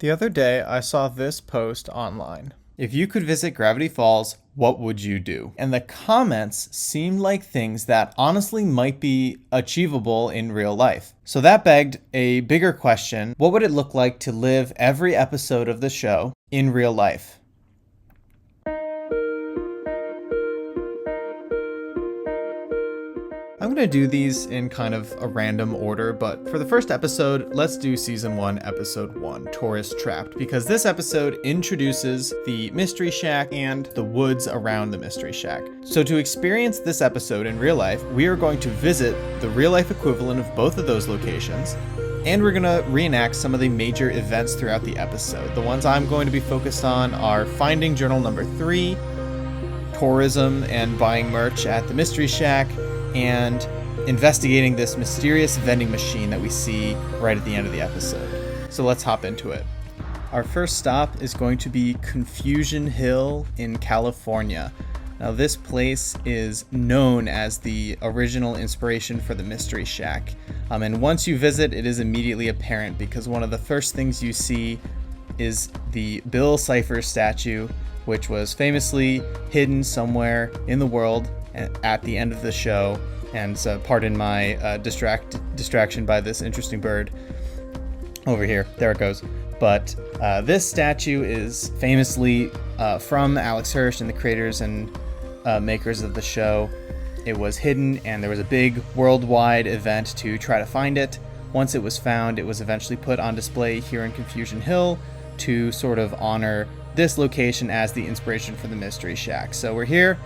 The other day, I saw this post online. If you could visit Gravity Falls, what would you do? And the comments seemed like things that honestly might be achievable in real life. So that begged a bigger question. What would it look like to live every episode of the show in real life? I'm going to do these in kind of a random order, but for the first episode, let's do Season 1, Episode 1, Tourist Trapped, because this episode introduces the Mystery Shack and the woods around the Mystery Shack. So to experience this episode in real life, we are going to visit the real-life equivalent of both of those locations, and we're going to reenact some of the major events throughout the episode. The ones I'm going to be focused on are finding journal number 3, tourism and buying merch at the Mystery Shack, and investigating this mysterious vending machine that we see right at the end of the episode. So let's hop into it. Our first stop is going to be Confusion Hill in California. Now this place is known as the original inspiration for the Mystery Shack. And once you visit, it is immediately apparent because one of the first things you see is the Bill Cipher statue, which was famously hidden somewhere in the world at the end of the show. And so pardon my distraction by this interesting bird over here. There it goes. But this statue is famously from Alex Hirsch and the creators and makers of the show. It was hidden, and there was a big worldwide event to try to find it. Once it was found, it was eventually put on display here in Confusion Hill to sort of honor this location as the inspiration for the Mystery Shack. So we're here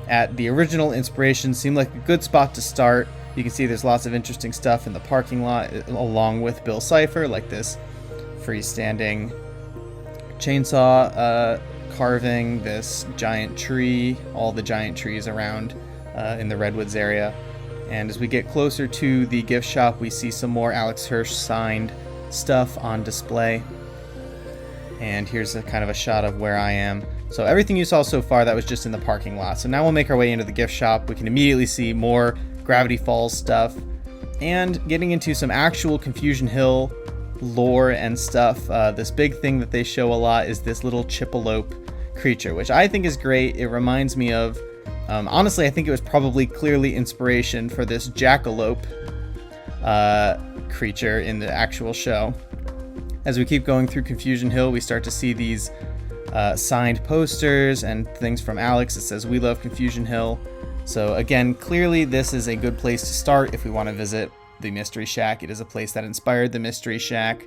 at the original inspiration. Seemed like a good spot to start. You can see there's lots of interesting stuff in the parking lot along with Bill Cipher, like this freestanding chainsaw carving, this giant tree, all the giant trees around in the Redwoods area. And as we get closer to the gift shop, we see some more Alex Hirsch signed stuff on display. And here's a kind of a shot of where I am. So everything you saw so far, that was just in the parking lot. So now we'll make our way into the gift shop. We can immediately see more Gravity Falls stuff and getting into some actual Confusion Hill lore and stuff. This big thing that they show a lot is this little Chippelope creature, which I think is great. It reminds me of, honestly, I think it was probably clearly inspiration for this jackalope creature in the actual show. As we keep going through Confusion Hill, we start to see these signed posters and things from Alex. It says, "We love Confusion Hill." So again, clearly this is a good place to start if we want to visit the Mystery Shack. It is a place that inspired the Mystery Shack.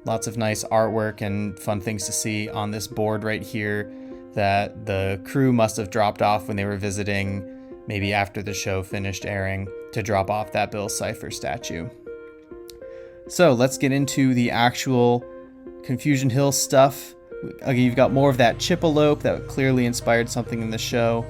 Lots of nice artwork and fun things to see on this board right here that the crew must have dropped off when they were visiting, maybe after the show finished airing, to drop off that Bill Cipher statue. So let's get into the actual Confusion Hill stuff. You've got more of that Chippelope that clearly inspired something in the show.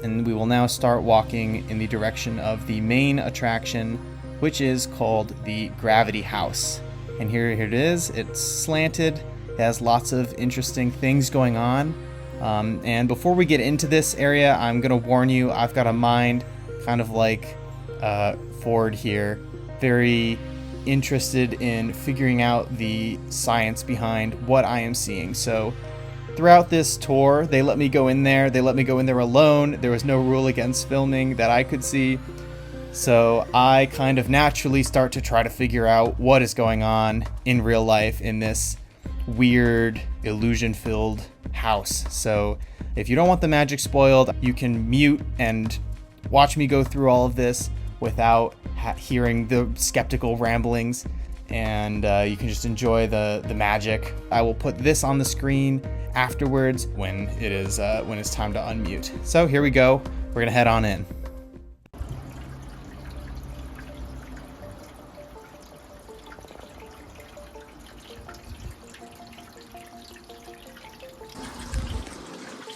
And we will now start walking in the direction of the main attraction, which is called the Gravity House. And here it is. It's slanted. It has lots of interesting things going on. And before we get into this area, I'm going to warn you, I've got a mind kind of like Ford here. Very interested in figuring out the science behind what I am seeing. So throughout this tour, they let me go in there. They let me go in there alone. There was no rule against filming that I could see. So I kind of naturally start to try to figure out what is going on in real life in this weird, illusion-filled house. So if you don't want the magic spoiled, you can mute and watch me go through all of this without hearing the skeptical ramblings, and you can just enjoy the magic. I will put this on the screen afterwards when it's time to unmute. So here we go. We're gonna head on in.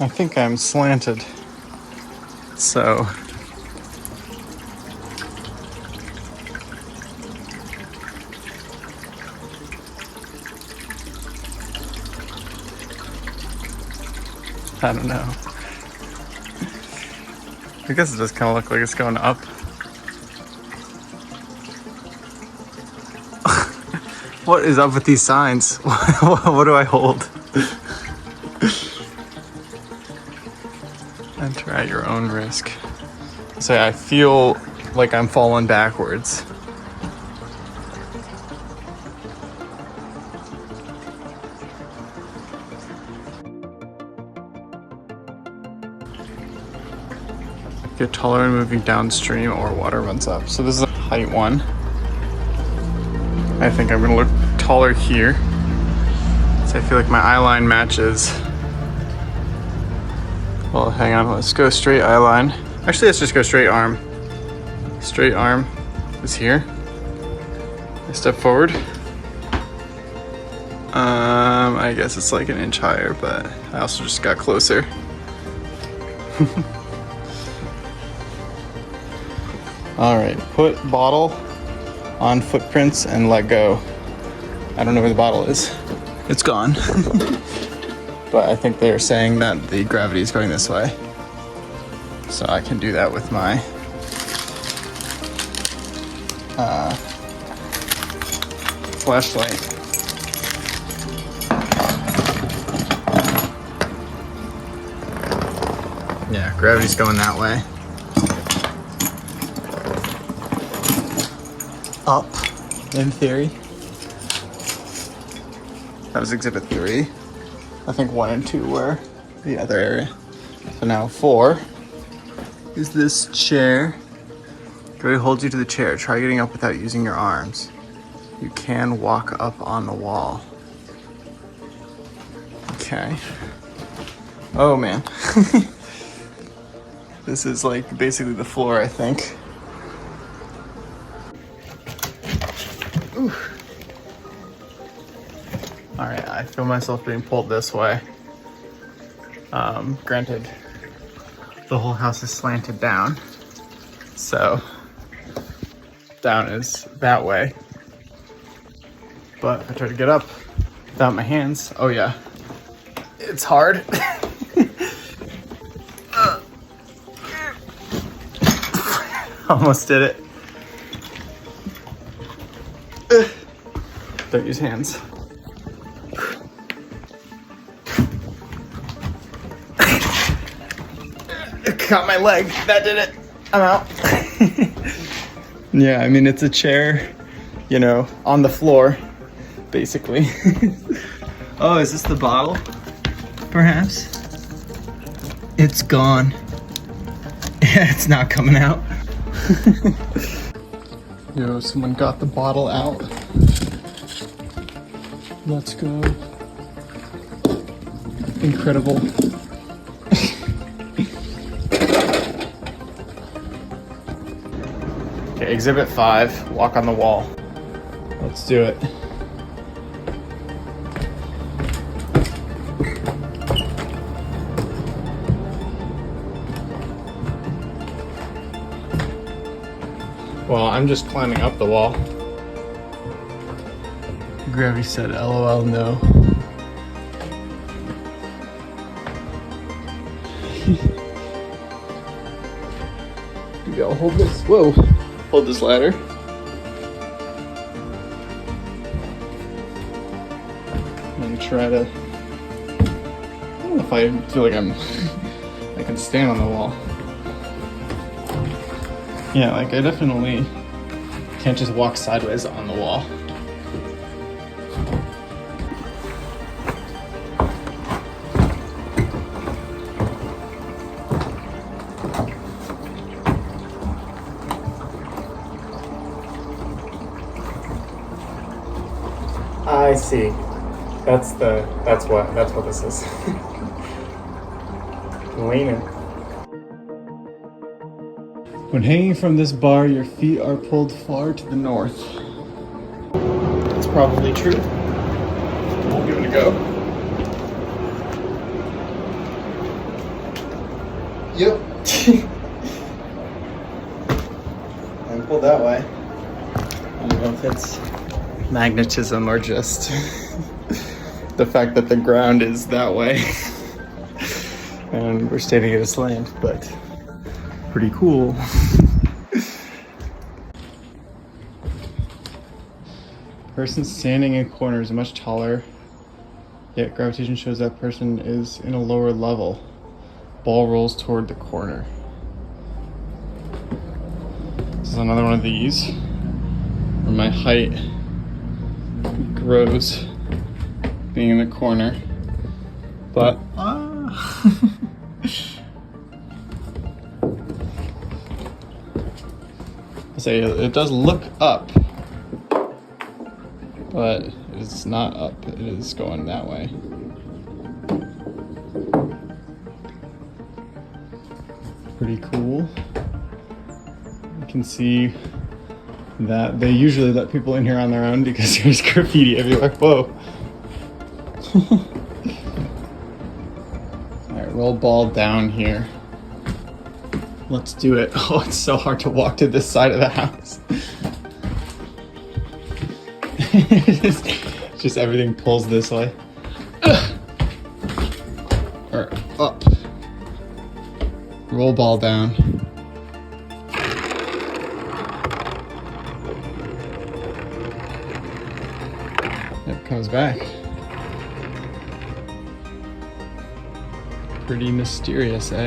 I think I'm slanted, so I don't know. I guess it does kind of look like it's going up. What is up with these signs? What do I hold? Enter at your own risk. So I feel like I'm falling backwards. Get taller when moving downstream or water runs up. So this is a height one. I think I'm gonna look taller here. So I feel like my eye line matches. Well, hang on, let's go straight eye line. Actually, let's just go straight arm. Straight arm is here. I step forward. I guess it's like an inch higher, but I also just got closer. All right, put bottle on footprints and let go. I don't know where the bottle is. It's gone. But I think they're saying that the gravity is going this way. So I can do that with my flashlight. Yeah, gravity's going that way. Up, in theory. That was exhibit 3. I think 1 and 2 were the other area. So now 4 is this chair. Gravity holds you to the chair. Try getting up without using your arms. You can walk up on the wall. Okay. Oh man. This is like basically the floor, I think. Ooh. All right, I feel myself being pulled this way. Granted, the whole house is slanted down, so down is that way. But if I try to get up without my hands, oh yeah, it's hard. Almost did it. Don't use hands. Got my leg. That did it. I'm out. Yeah, I mean, it's a chair, you know, on the floor, basically. Oh, is this the bottle? Perhaps? It's gone. Yeah, it's not coming out. Yo, someone got the bottle out. Let's go. Incredible. Okay, exhibit 5, walk on the wall. Let's do it. Well, I'm just climbing up the wall. Gravity said, LOL, no. Maybe I'll hold this. Whoa. Hold this ladder. And try to. I don't know if I feel like I can stand on the wall. Yeah, like I definitely can't just walk sideways on the wall. I see. That's what this is. Leaning. When hanging from this bar, your feet are pulled far to the north. That's probably true. We'll give it a go. Yep. I'm pulled that way. I don't know if it's magnetism or just the fact that the ground is that way. And we're standing at a slant, but pretty cool. Person standing in corner is much taller, yet gravitation shows that person is in a lower level. Ball rolls toward the corner. This is another one of these where my height grows being in the corner, but I'll say it does look up, but it's not up, it is going that way. Pretty cool. You can see that they usually let people in here on their own because there's graffiti everywhere. Whoa. Alright, roll ball down here. Let's do it. Oh, it's so hard to walk to this side of the house. Just everything pulls this way. Or up. Roll ball down. It comes back. Pretty mysterious, eh?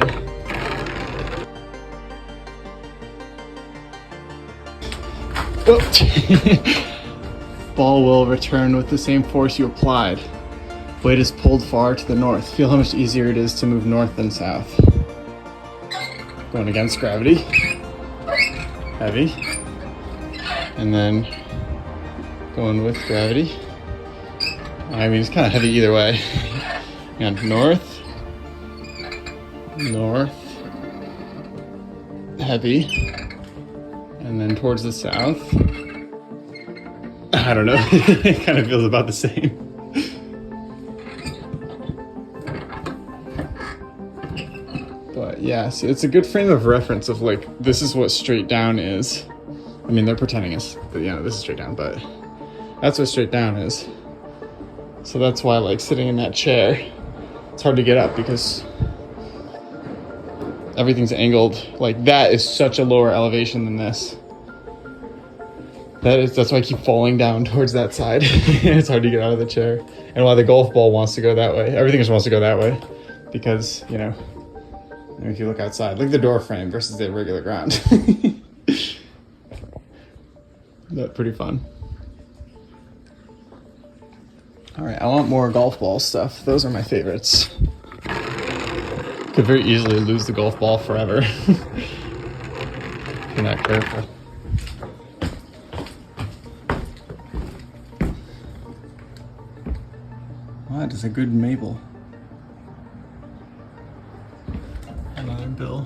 Ball will return with the same force you applied. Weight is pulled far to the north. Feel how much easier it is to move north than south. Going against gravity. Heavy. And then going with gravity. I mean, it's kind of heavy either way. And north. North. Heavy. And then towards the south. I don't know. It kind of feels about the same. But yeah, so it's a good frame of reference of like, this is what straight down is. I mean, they're pretending it's, you know, this is straight down, but that's what straight down is. So that's why, like, sitting in that chair, it's hard to get up because everything's angled. Like, that is such a lower elevation than this. That's why I keep falling down towards that side. It's hard to get out of the chair. And why the golf ball wants to go that way. Everything just wants to go that way. Because, you know, if you look outside, look at the door frame versus the regular ground. That's pretty fun. All right, I want more golf ball stuff. Those are my favorites. Could very easily lose the golf ball forever. If you're not careful. That is a good Mabel. Another bill.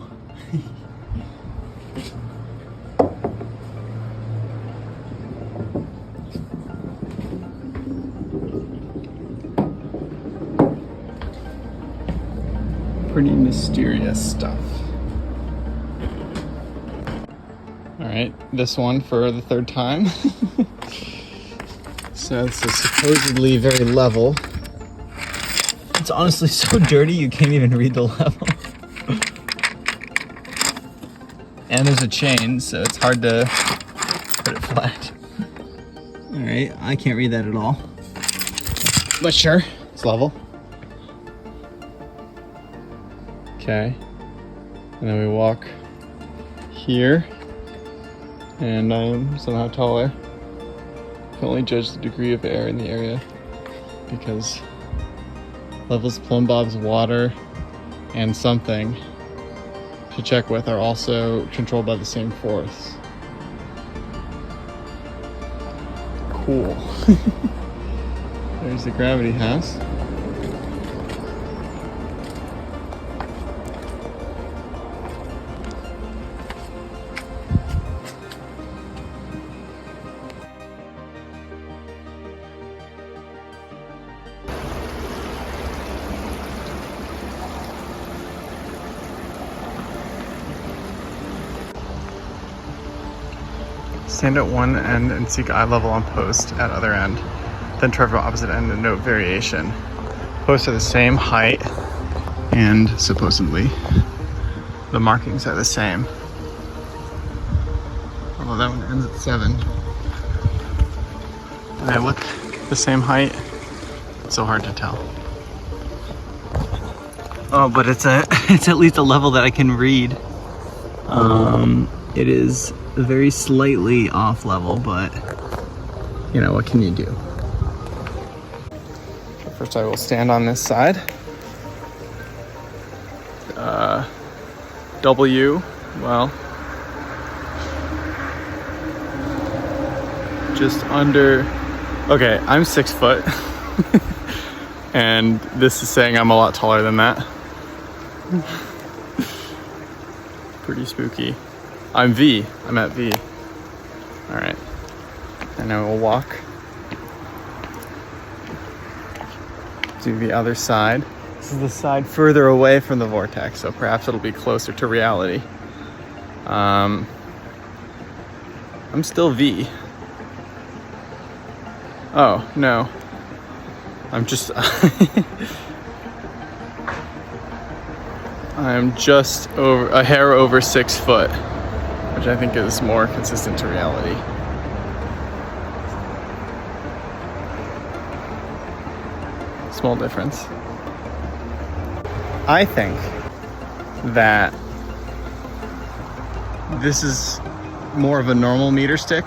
Pretty mysterious stuff. All right, this one for the third time. So it's supposedly very level. It's honestly so dirty you can't even read the level. And there's a chain, so it's hard to put it flat. Alright, I can't read that at all. But sure, it's level. Okay. And then we walk here. And I am somehow taller. I can only judge the degree of air in the area because levels Plum Bob's water and something to check with are also controlled by the same force. Cool. There's the gravity house. Stand at one end and seek eye level on post at other end. Then travel opposite end and note variation. Posts are the same height and supposedly the markings are the same. Although that one ends at 7. Do they look the same height? It's so hard to tell. Oh, but it's at least a level that I can read. It is very slightly off level, but you know, what can you do? First I will stand on this side. W, well, just under, okay, I'm 6 foot. And this is saying I'm a lot taller than that. Pretty spooky. I'm V, I'm at V. All right, and I will walk to the other side. This is the side further away from the vortex, so perhaps it'll be closer to reality. I'm still V. Oh, no. I'm just... I'm just over a hair over 6 foot, which I think is more consistent to reality. Small difference. I think that this is more of a normal meter stick,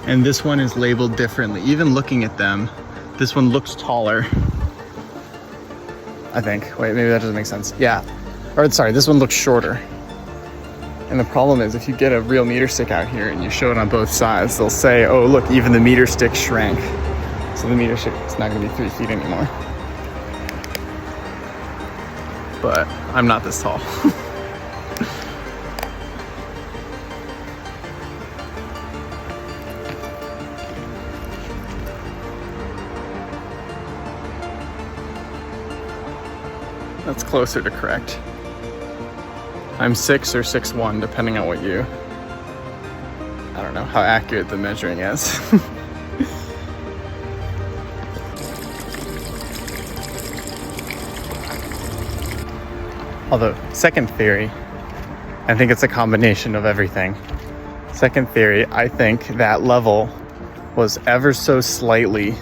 and this one is labeled differently. Even looking at them, this one looks taller, I think. Wait, maybe that doesn't make sense. Yeah, or sorry, this one looks shorter. And the problem is, if you get a real meter stick out here and you show it on both sides, they'll say, oh look, even the meter stick shrank. So the meter stick is not gonna be 3 feet anymore. But I'm not this tall. That's closer to correct. I'm 6 or 6'1", depending on what you... I don't know how accurate the measuring is. Although, second theory, I think it's a combination of everything. Second theory, I think that level was ever so slightly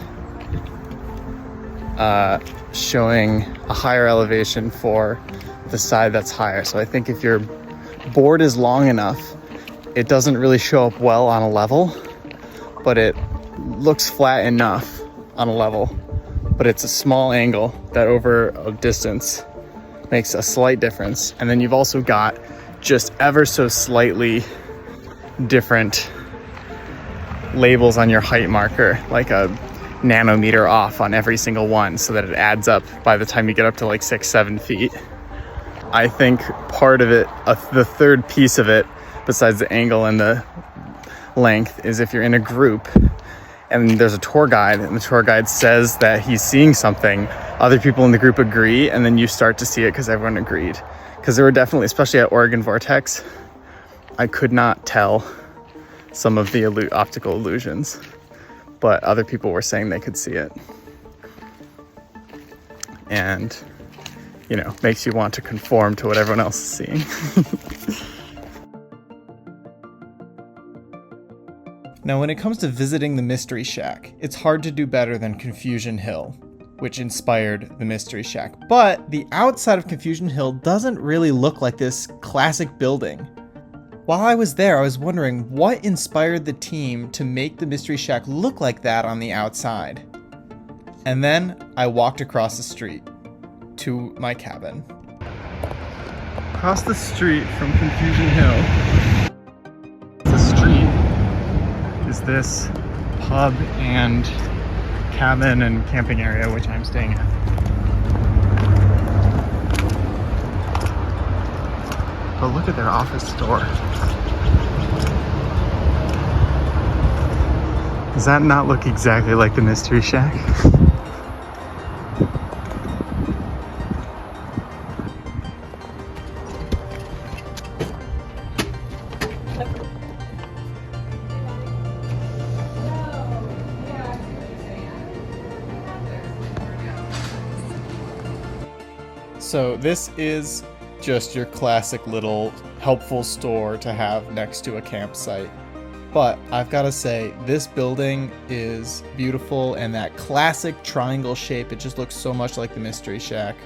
showing a higher elevation for the side that's higher. So I think if your board is long enough, it doesn't really show up well on a level, but it looks flat enough on a level. But it's a small angle that over a distance makes a slight difference. And then you've also got just ever so slightly different labels on your height marker, like a nanometer off on every single one, so that it adds up by the time you get up to like 6-7 feet. I think part of it, the third piece of it, besides the angle and the length, is if you're in a group and there's a tour guide and the tour guide says that he's seeing something, other people in the group agree, and then you start to see it because everyone agreed. Because there were definitely, especially at Oregon Vortex, I could not tell some of the optical illusions, but other people were saying they could see it. And, you know, makes you want to conform to what everyone else is seeing. Now, when it comes to visiting the Mystery Shack, it's hard to do better than Confusion Hill, which inspired the Mystery Shack. But the outside of Confusion Hill doesn't really look like this classic building. While I was there, I was wondering what inspired the team to make the Mystery Shack look like that on the outside. And then I walked across the street to my cabin. Across the street from Confusion Hill, the street is this pub and cabin and camping area, which I'm staying at. But look at their office door. Does that not look exactly like the Mystery Shack? So this is just your classic little helpful store to have next to a campsite. But I've got to say, this building is beautiful, and that classic triangle shape, it just looks so much like the Mystery Shack.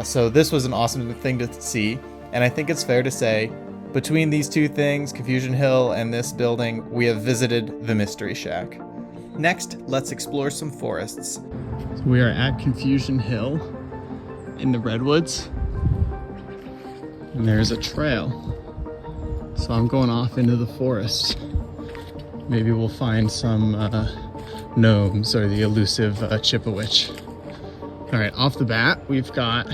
So this was an awesome thing to see, and I think it's fair to say, between these two things, Confusion Hill and this building, we have visited the Mystery Shack. Next, let's explore some forests. So we are at Confusion Hill in the Redwoods, and there's a trail. So I'm going off into the forest. Maybe we'll find some gnomes or the elusive Chipawitch. All right, off the bat, we've got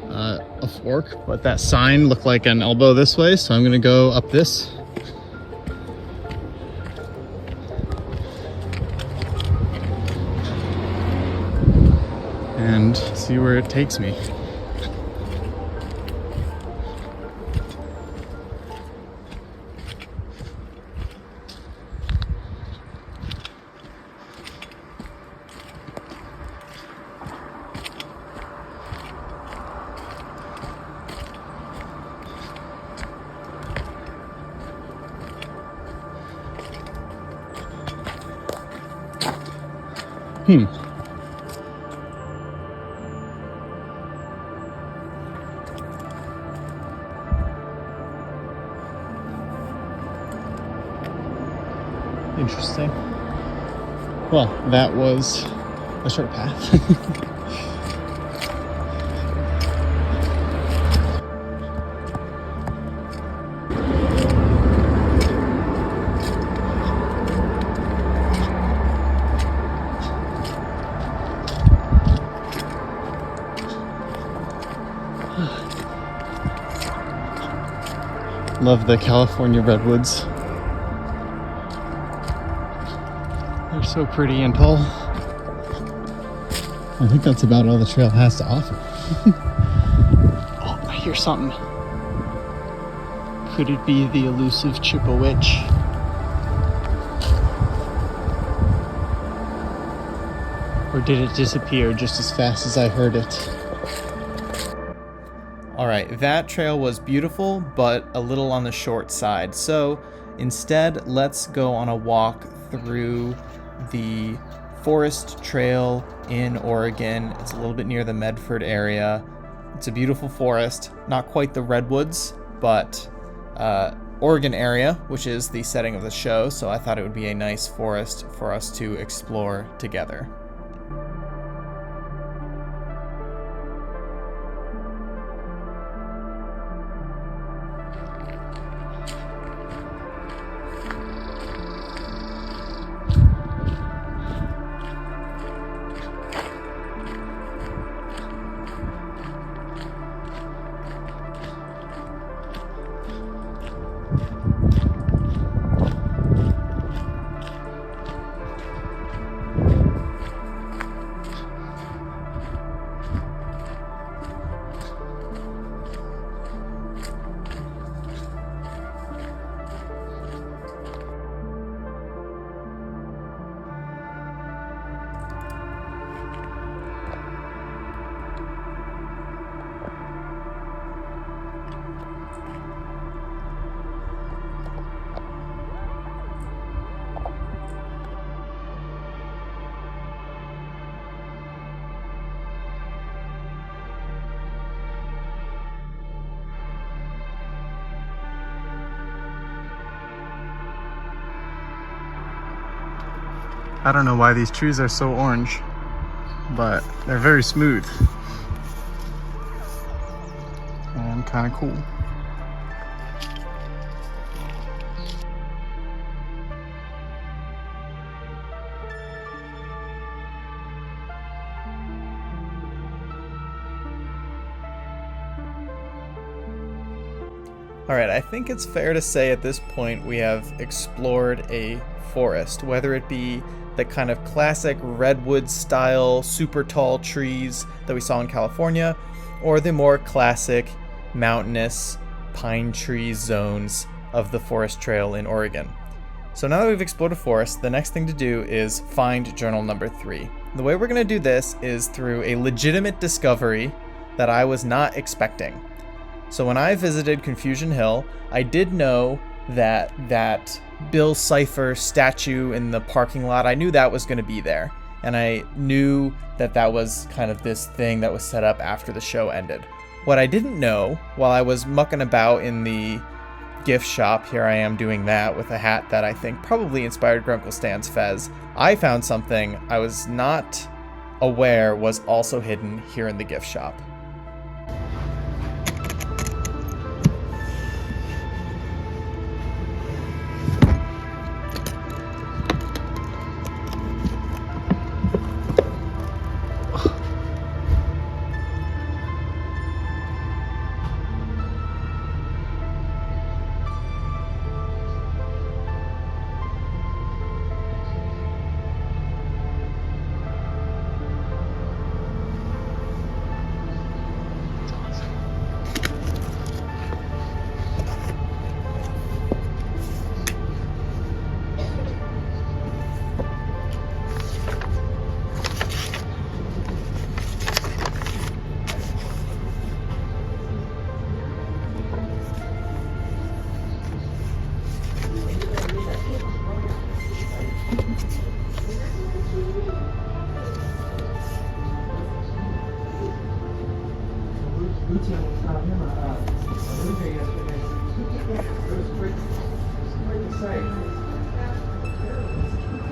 a fork, but that sign looked like an elbow this way, so I'm gonna go up this. And see where it takes me. Interesting. Well, that was a short path. Love the California redwoods. They're so pretty and tall. I think that's about all the trail has to offer. Oh, I hear something. Could it be the elusive Chipawitch? Or did it disappear just as fast as I heard it? Alright, that trail was beautiful, but a little on the short side. So instead, let's go on a walk through the forest trail in Oregon. It's a little bit near the Medford area. It's a beautiful forest, not quite the Redwoods, but Oregon area, which is the setting of the show. So I thought it would be a nice forest for us to explore together. I don't know why these trees are so orange, but they're very smooth and kind of cool. Alright, I think it's fair to say at this point we have explored a forest, whether it be the kind of classic redwood style super tall trees that we saw in California, or the more classic mountainous pine tree zones of the forest trail in Oregon. So now that we've explored a forest, the next thing to do is find journal number 3. The way we're going to do this is through a legitimate discovery that I was not expecting. So when I visited Confusion Hill, I did know that Bill Cipher statue in the parking lot. I knew that was going to be there, and I knew that was kind of this thing that was set up after the show ended. What I didn't know, while I was mucking about in the gift shop, here I am doing that with a hat that I think probably inspired Grunkle Stan's fez, I found something I was not aware was also hidden here in the gift shop.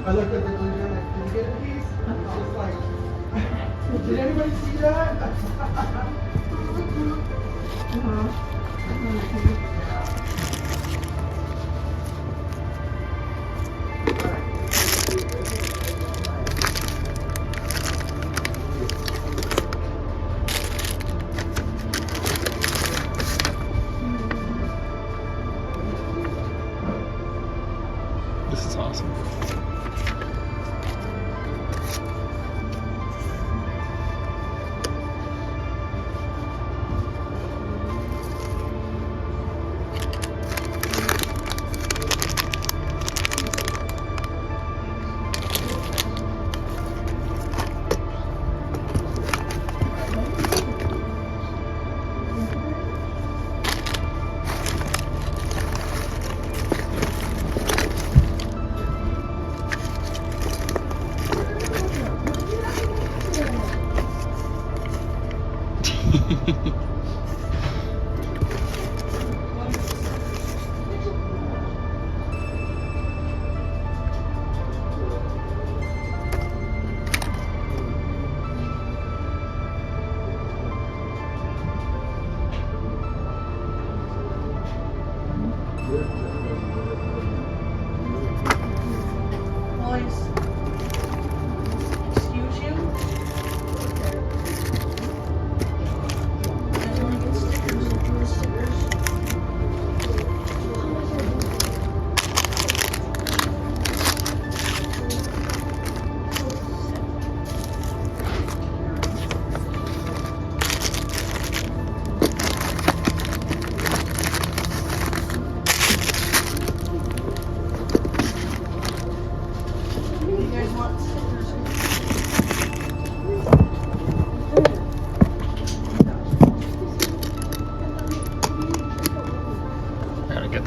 I looked at the cleaner like, did you get a piece? It's just like, did anybody see that? This is awesome.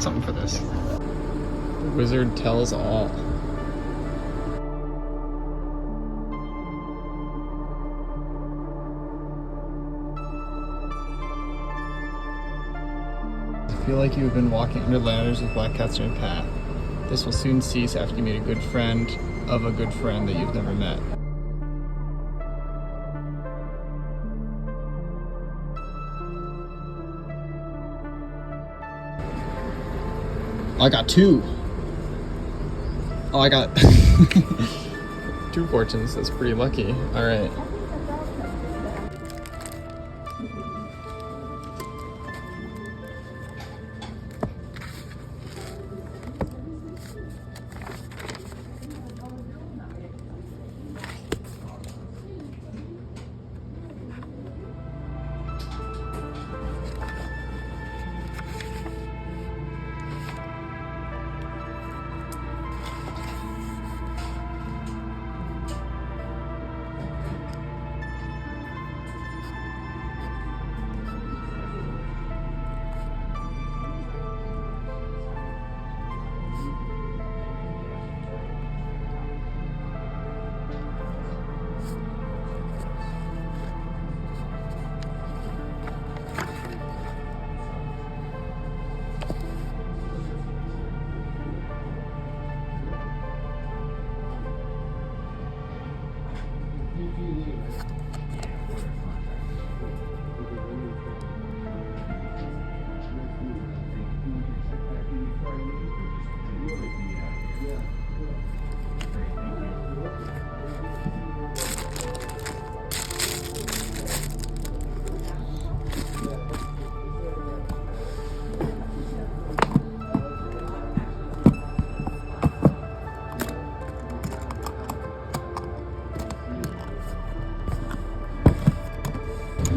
Something for this. The wizard tells all. I feel like you have been walking under ladders with black cats in your path. This will soon cease after you meet a good friend of a good friend that you've never met. I got two. Oh, I got 2 fortunes. That's pretty lucky. All right.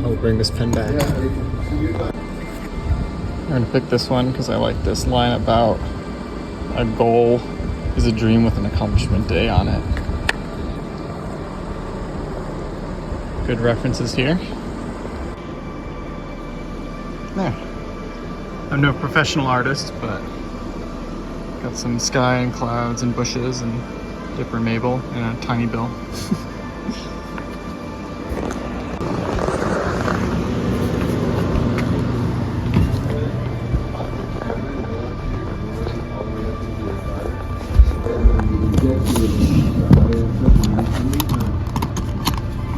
I'll bring this pen back. I'm gonna pick this one because I like this line about a goal is a dream with an accomplishment day on it. Good references here. There. I'm no professional artist, but got some sky and clouds and bushes and Dipper Mabel and a tiny bill.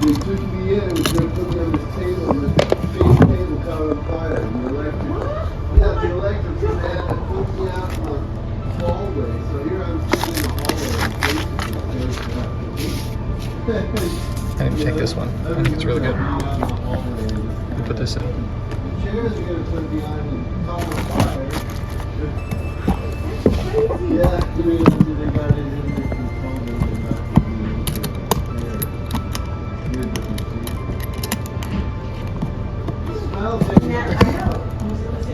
They took me in, they put me on this table, and the face table caught on fire. And the electric man that put me out in the hallway. So here I'm sitting in the hallway. I didn't take this one. I think it's really good. Put this in. The chairs are going to put behind and caught on fire. Yeah, they got it in there.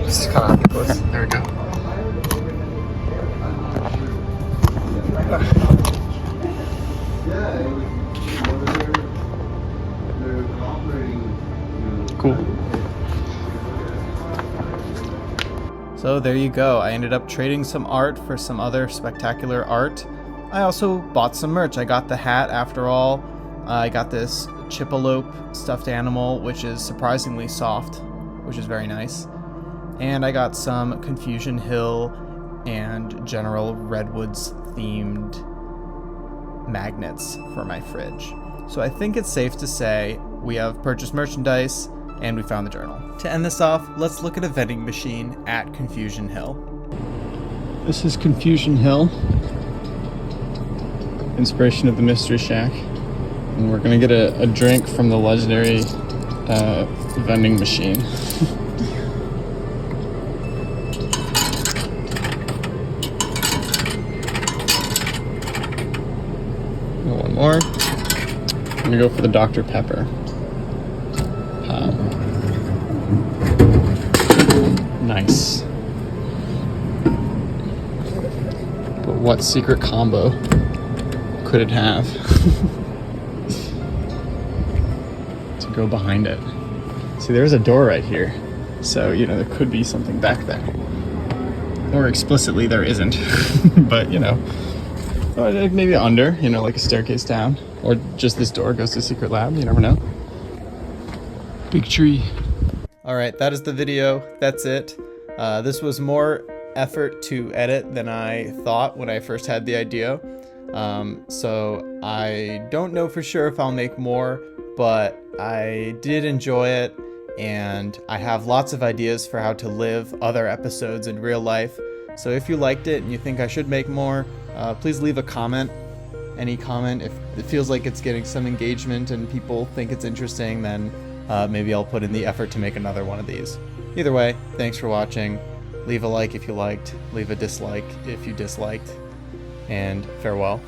Just kind of close. There we go. Cool. So there you go. I ended up trading some art for some other spectacular art. I also bought some merch. I got the hat after all. I got this Chippelope stuffed animal, which is surprisingly soft, which is very nice. And I got some Confusion Hill and General Redwood's themed magnets for my fridge. So I think it's safe to say we have purchased merchandise and we found the journal. To end this off, let's look at a vending machine at Confusion Hill. This is Confusion Hill, inspiration of the Mystery Shack. And we're gonna get a drink from the legendary vending machine. One more. I'm gonna go for the Dr. Pepper. Nice. But what secret combo could it have to go behind it? See, there's a door right here. So, you know, there could be something back there. Or explicitly there isn't. But, you know, maybe under, you know, like a staircase down. Or just this door goes to a secret lab. You never know. Big tree. All right, that is the video. That's it. This was more effort to edit than I thought when I first had the idea. So I don't know for sure if I'll make more, but I did enjoy it, and I have lots of ideas for how to live other episodes in real life. So if you liked it and you think I should make more, please leave a comment. Any comment. If it feels like it's getting some engagement and people think it's interesting, then maybe I'll put in the effort to make another one of these. Either way, thanks for watching. Leave a like if you liked, leave a dislike if you disliked, and farewell.